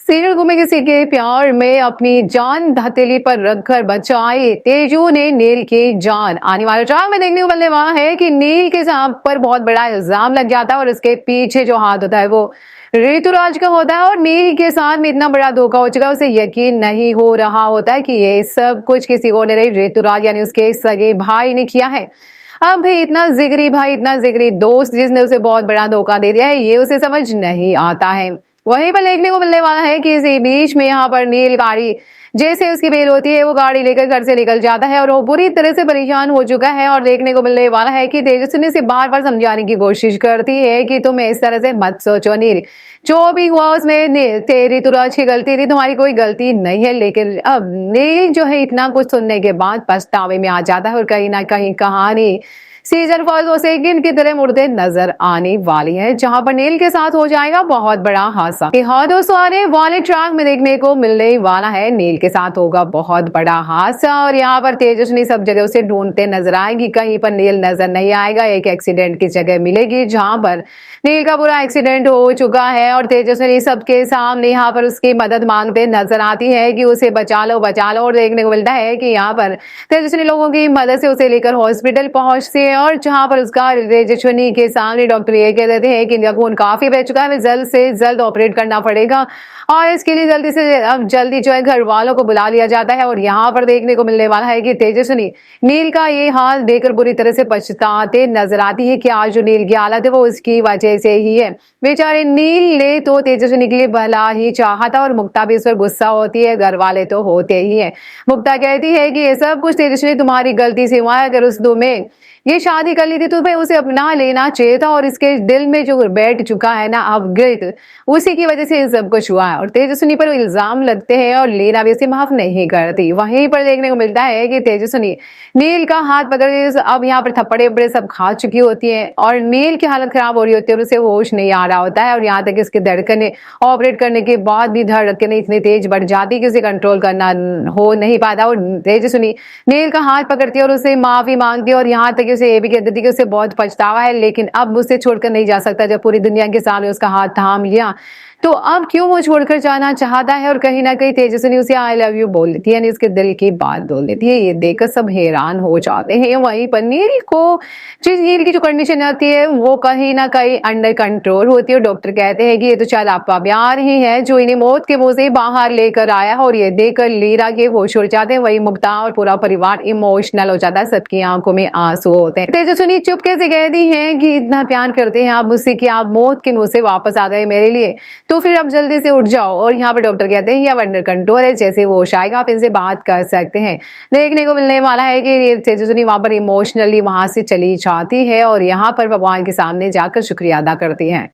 Serial गुमे किसी के प्यार में अपनी जान हथेली पर रखकर बचाई तेजू ने नील की जान। आने वाले ड्रामा में देखने को मिलने वाला है कि नील के साथ पर बहुत बड़ा इल्जाम लग जाता है और उसके पीछे जो हाथ होता है वो ऋतुराज का होता है और नील के साथ में इतना बड़ा धोखा हो चुका है उसे यकीन नहीं हो रहा होता है कि ये सब कुछ किसी और ने नहीं, ऋतुराज यानी उसके सगे भाई ने किया है। अब भी इतना जिगरी भाई, इतना जिगरी दोस्त जिसने उसे बहुत बड़ा धोखा दे दिया है, ये उसे समझ नहीं आता है। वहीं पर देखने को मिलने वाला है कि इसी बीच में यहाँ पर नील गाड़ी जैसे उसकी बेल होती है वो गाड़ी लेकर घर से निकल जाता है और वो बुरी तरह से परेशान हो चुका है। और देखने को मिलने वाला है कि तेजस्विनी से बार बार समझाने की कोशिश करती है कि तुम इस तरह से मत सोचो नील, जो भी हुआ उसमें तेरी तुराज की गलती थी, तुम्हारी कोई गलती नहीं है। लेकिन अब नील जो है इतना कुछ सुनने के बाद पछतावे में आ जाता है और कहीं ना कहीं कहानी सीजन 4 और सेकंड की तरह मुड़ते नजर आने वाली है, जहां पर नील के साथ हो जाएगा बहुत बड़ा हादसा। हाँ दोस्तों, आने वाले ट्रैक में देखने को मिलने वाला है नील के साथ होगा बहुत बड़ा हादसा और यहाँ पर तेजस्विनी सब जगह उसे ढूंढते नजर आएगी। कहीं पर नील नजर नहीं आएगा, एक एक्सीडेंट की जगह मिलेगी जहां पर नील का पूरा एक्सीडेंट हो चुका है और तेजस्विनी सबके सामने यहाँ पर उसकी मदद मांगते नजर आती है कि उसे बचा लो बचा लो। और देखने को मिलता है कि यहाँ पर तेजस्विनी लोगों की मदद से उसे लेकर हॉस्पिटल पहुंचती है और जहां पर उसका तेजस्विनी के सामने डॉक्टर ये कह देते हैं कि इनका खून काफी बह चुका है, जल्द से जल्द ऑपरेट करना पड़ेगा और इसके लिए जल्दी से अब जल्दी जो है घर वालों को बुला लिया जाता है। और यहाँ पर देखने को मिलने वाला है कि तेजस्विनी नील का ये हाल देखकर बुरी तरह से पछताते नजर आती है कि आज जो नील की हालत है वो उसकी वजह से ही है। बेचारे नील ने तो तेजस्विनी के लिए भला ही चाहा था और मुक्ता भी इस पर गुस्सा होती है, घर वाले तो होते ही है। मुक्ता कहती है कि ये सब कुछ तेजस्विनी तुम्हारी गलती से हुआ है, अगर उस तुम्हें ये शादी कर ली थी तो भाई उसे अपना लेना चाहिए था और इसके दिल में जो बैठ चुका है ना अब गिल्ट, उसी की वजह से सब कुछ हुआ है। और तेजस्विनी पर इल्जाम लगते हैं और लीना भी उसे माफ नहीं करती। वहीं पर देखने को मिलता है कि तेजस्विनी नील का हाथ पकड़ अब यहाँ पर थप्पड़े वप्पड़े सब खा चुकी होती है और नील की हालत खराब हो रही होती है और उसे होश नहीं आ रहा होता है। और यहाँ तक कि उसकी धड़कने ऑपरेट करने के बाद भी धड़कने इतनी तेज बढ़ जाती कि उसे कंट्रोल करना हो नहीं पाता। और तेजस्विनी नील का हाथ पकड़ती है और उसे माफी मांगती है और यहाँ तक उसे ये भी कहती थी कि उसे बहुत पछतावा है, लेकिन अब उसे छोड़कर नहीं जा सकता। जब पूरी दुनिया के सामने उसका हाथ थाम लिया तो अब क्यों वो छोड़कर जाना चाहता है। और कहीं ना कहीं तेजस्विनी उसे आई लव यू बोल देती है, यानी उसके दिल की बात बोल देती है। ये देखकर सब हैरान हो जाते हैं। वहीं पर नील को नील की जो कंडीशन आती है वो कहीं ना कहीं अंडर कंट्रोल होती है। डॉक्टर कहते हैं कि ये तो शायद आपका प्यार ही है जो इन्हें मौत के मुंह से बाहर लेकर आया है। और ये देखकर लीरा के होश उड़ जाते हैं। वही मुक्ता और पूरा परिवार इमोशनल हो जाता है, सबकी आंखों में आंसू होते हैं। तेजस्विनी चुप कैसे कहती है कि इतना प्यार करते हैं आप मुझसे कि आप मौत के मुंह से वापस आ गए मेरे लिए, तो फिर आप जल्दी से उठ जाओ। और यहाँ पर डॉक्टर कहते हैं ये अब अंडर कंट्रोल है, जैसे वो आएगा आप इनसे बात कर सकते हैं। देखने को मिलने वाला है कि तेजस्विनी वहां पर इमोशनली वहां से चली जाती है और यहाँ पर भगवान के सामने जाकर शुक्रिया अदा करती है।